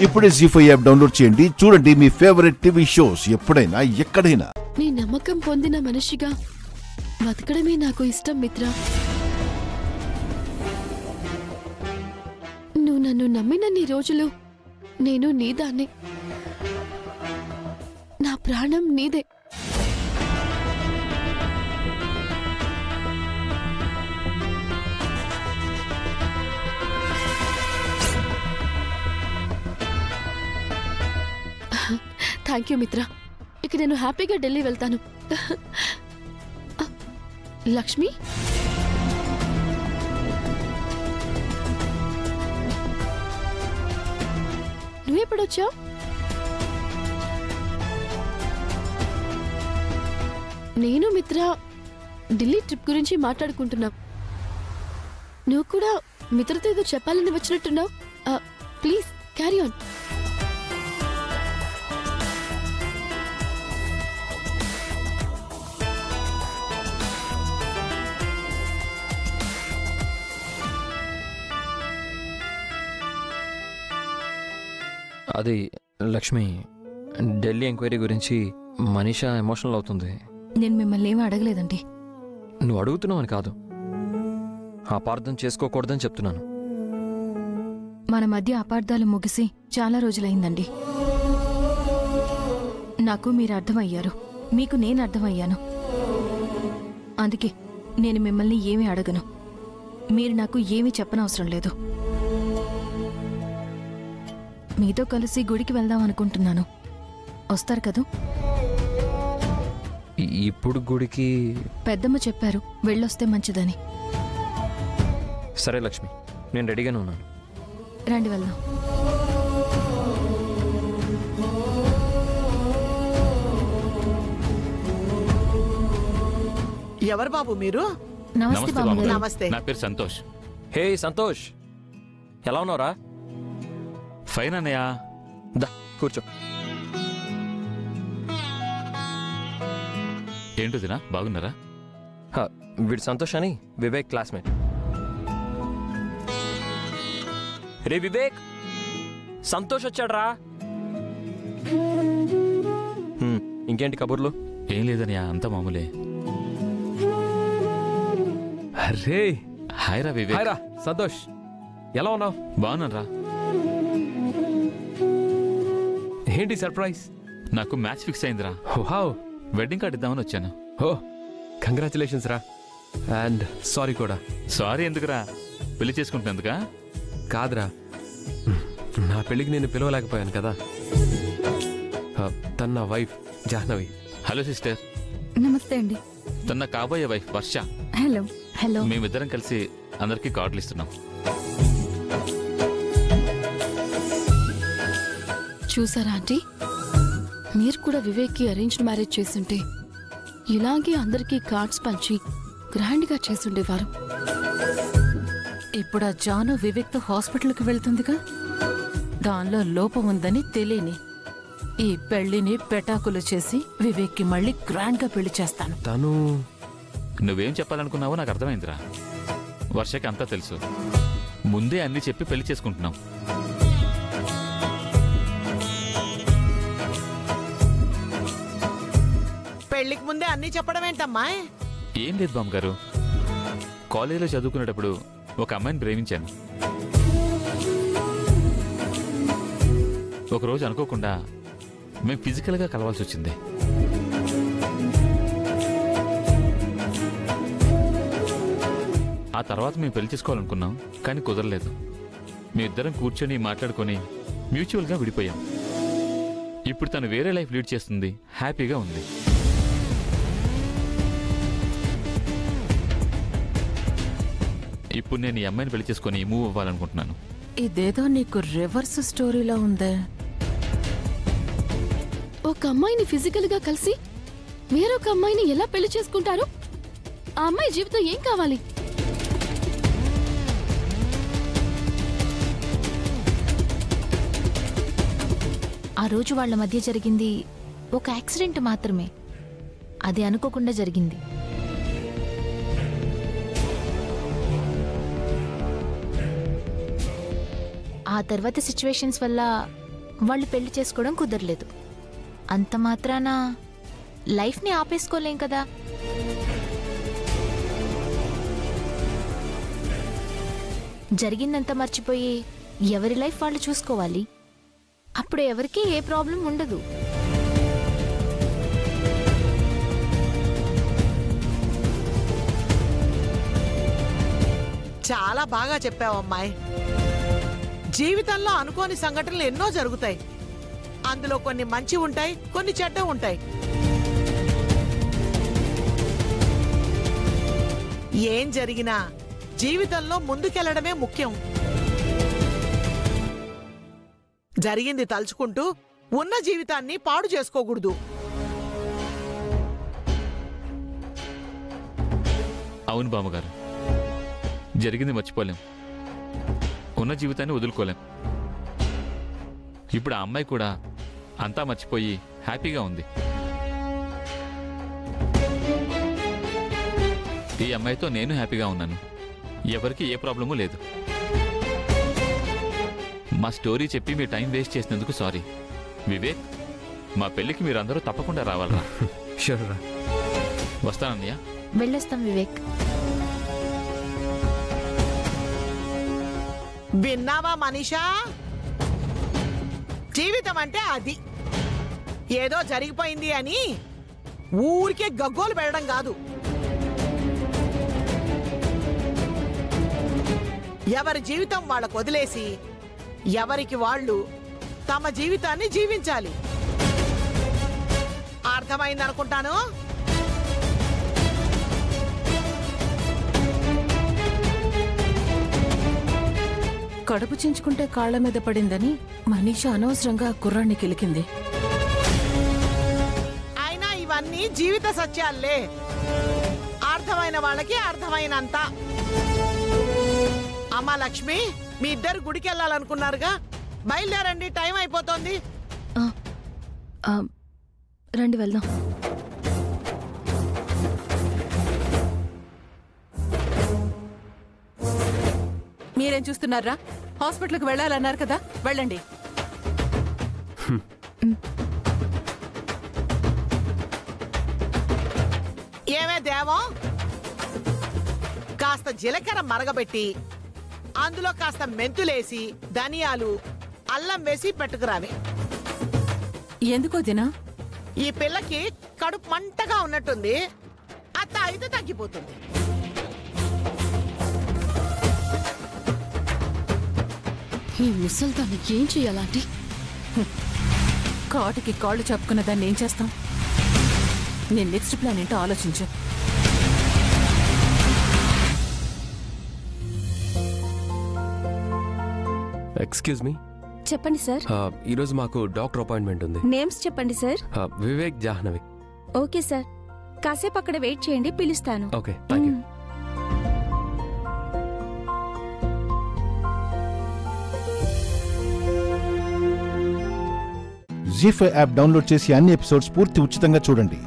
ఇప్పుడే జీ5 app download చేయండి. చూడండి మీ ఫేవరెట్ టీవీ షోస్ ఎప్పుడైనా ఎక్కడైనా. నీ నమ్మకం పొందిన మనిషిగా బతకడమే నాకు ఇష్టం మిత్ర. నువ్వు నన్ను నమ్మినన్ని రోజులు నేను నీదాన్నే. నా ప్రాణం నీదే. థ్యాంక్ యూ మిత్ర. ఇక నేను హ్యాపీగా ఢిల్లీ వెళ్తాను. లక్ష్మి, నువ్వెప్పుడొచ్చావు? నేను మిత్ర ఢిల్లీ ట్రిప్ గురించి మాట్లాడుకుంటున్నాం. నువ్వు కూడా మిత్రతో ఏదో చెప్పాలని వచ్చినట్టున్నావు. Please carry on. అది లక్ష్మి, ఢిల్లీ ఎంక్వైరీ గురించి మనీషా ఎమోషనల్ అవుతుంది. నేను మిమ్మల్ని ఏమీ అడగలేదండి. నువ్వు అడుగుతున్నావని కాదు, అపార్థం చేసుకోకూడదని చెప్తున్నాను. మన మధ్య అపార్థాలు ముగిసి చాలా రోజులైందండి. నాకు మీరు అర్థమయ్యారు, మీకు నేను అర్థమయ్యాను. అందుకే నేను మిమ్మల్ని ఏమీ అడగను. మీరు నాకు ఏమీ చెప్పనవసరం లేదు. మీతో కలిసి గుడికి వెళ్దాం అనుకుంటున్నాను. వస్తారు కదూ? ఇప్పుడు గుడికి పెద్దమ్మ చెప్పారు వెళ్ళొస్తే మంచిదని. సరే లక్ష్మి, నేను రెడీగానే ఉన్నాను. రండి వెళ్దాం. ఎవరు బాబు మీరు? నమస్తే బాబు. నమస్తే. నా పేరు సంతోష్. హే సంతోష్, ఎలా ఉన్నావురా? ఫైన్ అన్నయ్య. దా కూర్చో. ఏంటో దినా, బాగున్నారా? వీడు సంతోష్ అని వివేక్ క్లాస్మేట్. రే వివేక్, సంతోష్ వచ్చాడ్రా. ఇంకేంటి కబుర్లు? ఏం లేదన్నయ్య, అంతా మామూలే. అరే హాయ్ రా వివేక్. హాయ్ రా సంతోష్, ఎలా ఉన్నావు? బాగున్నారా? ఏంటి సర్ప్రైజ్? నాకు మ్యాచ్ ఫిక్స్ అయిందిరా. వావ్, వెడ్డింగ్ కార్డ్ ఇద్దామని వచ్చాను. ఓ కంగ్రాచులేషన్స్ రా. అండ్ సారీ కూడా. సారీ ఎందుకురా, పెళ్లి చేసుకుంటున్నందుకా? కాదురా, నా పెళ్ళికి నేను పిలవలేకపోయాను కదా. తన నా వైఫ్ జాహ్నవి. Hello sister. నమస్తే అండి. తన కాబోయే వైఫ్ వర్ష. హలో. హలో. మేమిద్దరం కలిసి అందరికీ కార్డులు ఇస్తున్నాం. చూసారా ఆంటీ, మీరు కూడా వివేక్కి అరేంజ్డ్ మ్యారేజ్ చేస్తుంటే ఇలాగే అందరికీ కార్డ్స్ పంచి గ్రాండ్గా చేసుండేవారు. ఇప్పుడు ఆ జాను వివేక్తో హాస్పిటల్కి వెళ్తుందిగా, దానిలో లోపం ఉందని తెలియని ఈ పెళ్లిని పెటాకులు చేసి వివేక్కి మళ్ళీ గ్రాండ్గా పెళ్లి చేస్తాను. తను నువ్వేం చెప్పాలనుకున్నావో నాకు అర్థమైందిరా. వర్షకి అంతా తెలుసు. ముందే అన్ని చెప్పి పెళ్లి చేసుకుంటున్నాం. పెళ్లికి ముందే అన్ని చెప్పడం ఏంటమ్మా? ఏం లేదు బామ్మగారు, కాలేజీలో చదువుకునేటప్పుడు ఒక అమ్మాయిని ప్రేమించాను. ఒకరోజు అనుకోకుండా మేము ఫిజికల్గా కలవాల్సి వచ్చింది. ఆ తర్వాత మేము పెళ్లి చేసుకోవాలనుకున్నాం, కానీ కుదరలేదు. మేమిద్దరం కూర్చొని మాట్లాడుకొని మ్యూచువల్గా విడిపోయాం. ఇప్పుడు తను వేరే లైఫ్ లీడ్ చేస్తుంది, హ్యాపీగా ఉంది. ఇప్పుడు నేను ఈ అమ్మాయిని పెళ్లి చేసుకొని మూవ్ అవ్వాలనుకుంటున్నాను. ఇదేదో నీకు రివర్స్ స్టోరీలా ఉందే. ఒక అమ్మాయిని ఫిజికల్గా కలిసి వేరొక అమ్మాయిని ఎలా పెళ్లి చేసుకుంటారు? ఆ అమ్మాయి జీవితం ఏం కావాలి? ఆ రోజు వాళ్ళ మధ్య జరిగింది ఒక యాక్సిడెంట్ మాత్రమే. అది అనుకోకుండా జరిగింది. ఆ తర్వాత సిచ్యువేషన్స్ వల్ల వాళ్ళు పెళ్లి చేసుకోవడం కుదరలేదు. అంత మాత్రాన లైఫ్ని ఆపేసుకోలేం కదా. జరిగిందంతా మర్చిపోయి ఎవరి లైఫ్ వాళ్ళు చూసుకోవాలి. అప్పుడు ఎవరికీ ఏ ప్రాబ్లం ఉండదు. చాలా బాగా చెప్పావమ్మాయి. జీవితంలో అనుకోని సంఘటనలు ఎన్నో జరుగుతాయి. అందులో కొన్ని మంచి ఉంటాయి, కొన్ని చెడ్డ ఉంటాయి. ఏం జరిగినా జీవితంలో ముందుకెళ్లడమే ముఖ్యం. జరిగింది తలుచుకుంటూ ఉన్న జీవితాన్ని పాడు చేసుకోకూడదు. అవును బామ్మగారు, జరిగింది మర్చిపోలేం, ఉన్న జీవితాన్ని వదులుకోలేం. ఇప్పుడు ఆ అమ్మాయి కూడా అంతా మర్చిపోయి హ్యాపీగా ఉంది. ఈ అమ్మాయితో నేను హ్యాపీగా ఉన్నాను. ఎవరికి ఏ ప్రాబ్లము లేదు. మా స్టోరీ చెప్పి మీ టైం వేస్ట్ చేసినందుకు సారీ. వివేక్, మా పెళ్ళికి మీరందరూ తప్పకుండా రావాలరా. షూర్ రా. వస్తానన్నయ్య. వెళ్ళొస్తాం వివేక్. విన్నావా మనీషా? జీవితం అంటే అది. ఏదో జరిగిపోయింది అని ఊరికే గగ్గోలు పెట్టడం కాదు. ఎవరి జీవితం వాళ్ళకు వదిలేసి ఎవరికి వాళ్ళు తమ జీవితాన్ని జీవించాలి. అర్థమైందనుకుంటాను. కడుపు చించుకుంటే కాళ్ల మీద పడిందని మనీషా అనవసరంగా కుర్రాన్ని కిలికింది. అయినా ఇవన్నీ జీవిత సత్యాలే. అర్థమైన వాళ్ళకి అర్థమైనంత. అమ్మా లక్ష్మి, మీ ఇద్దరు గుడికి వెళ్ళాలనుకున్నారుగా, బయలుదేరండి, టైం అయిపోతుంది. రండి వెళ్దాం. మీరేం చూస్తున్నారా? హాస్పిటల్కి వెళ్ళాలన్నారు కదా, వెళ్ళండి. ఏమే దేవం, కాస్త జీలకర్ర మరగబెట్టి అందులో కాస్త మెంతులేసి ధనియాలు అల్లం వేసి పెట్టుకురావే. ఎందుకో దినా? ఈ పిల్లకి కడుపు మంటగా ఉన్నట్టుంది. అత్త అయితే తగ్గిపోతుంది. ఈ ముసల్దాన్ని ఏం చెయ్యాలంటే? కాటికి కాళ్ళు చెప్పుకున్న దాన్ని ఏం చేస్తాం? నేను నెక్స్ట్ ప్లాన్ ఏంటో ఆలోచించు. Excuse me. చెప్పండి సార్. ఈరోజు మాకు డాక్టర్ అపాయింట్మెంట్ ఉంది. నేమ్స్ చెప్పండి sir. Vivek, Jahnavi. Okay sir, కాసేపు అక్కడ వెయిట్ చేయండి, పిలుస్తాను. Okay, thank you. Zee five app download చేసి అన్ని ఎపిసోడ్స్ పూర్తి ఉచితంగా చూడండి.